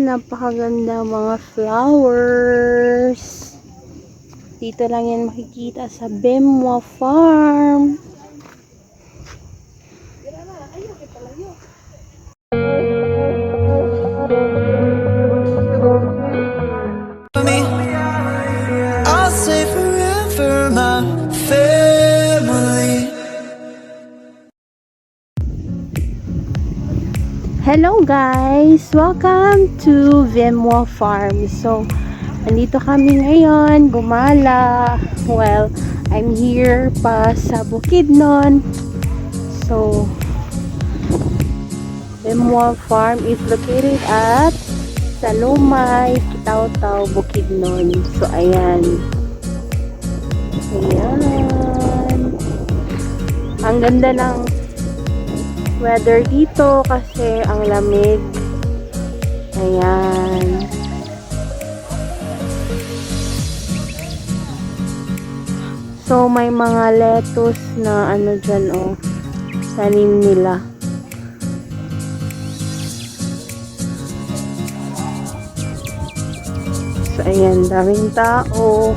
napakaganda mga flowers. Dito lang yan makikita sa BEMWA Farm. I'll say forever my family. Hello guys! Welcome to BEMWA Farm. So, nandito kami ngayon, gumala. Well, I'm here pa sa Bukidnon. So, BEMWA Farm is located at Salumay Kitaotao Bukidnon. So, ayan. Ayan. Ang ganda ng weather dito kasi ang lamig. Ayan. So, may mga lettuce na ano dyan, oh. Tanim nila. So, ayan. Daming tao.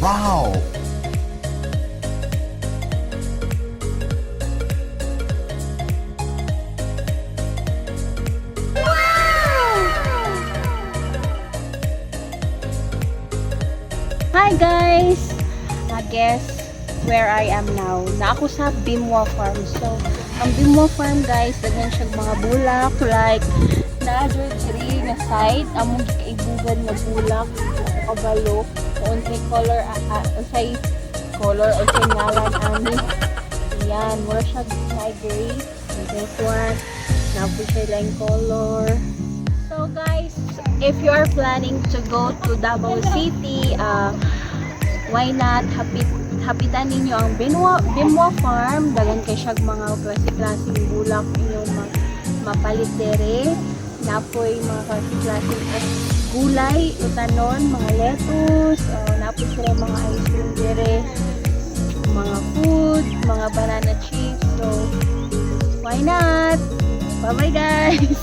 Wow! Hi guys! I guess where I am now. Na ako sa BEMWA Farm. So, ang BEMWA Farm guys, daghan siya mga bulak like na diri nga side among kaibugan nga bulak kabalo on say color unsay color o say ngalan ani. Yan, more siya na gray. This one, na po siya lang color. So guys, if you are planning to go to Davao City, why not hapitan ninyo ang BEMWA Farm. Dagan kay siyag mga klase-klaseng bulak inyong mapalit dere. Napoy mga klase-klaseng gulay, utanon, mga lettuce, napoy sila mga ice cream dere, mga food, mga banana chips. So, why not? Bye-bye guys!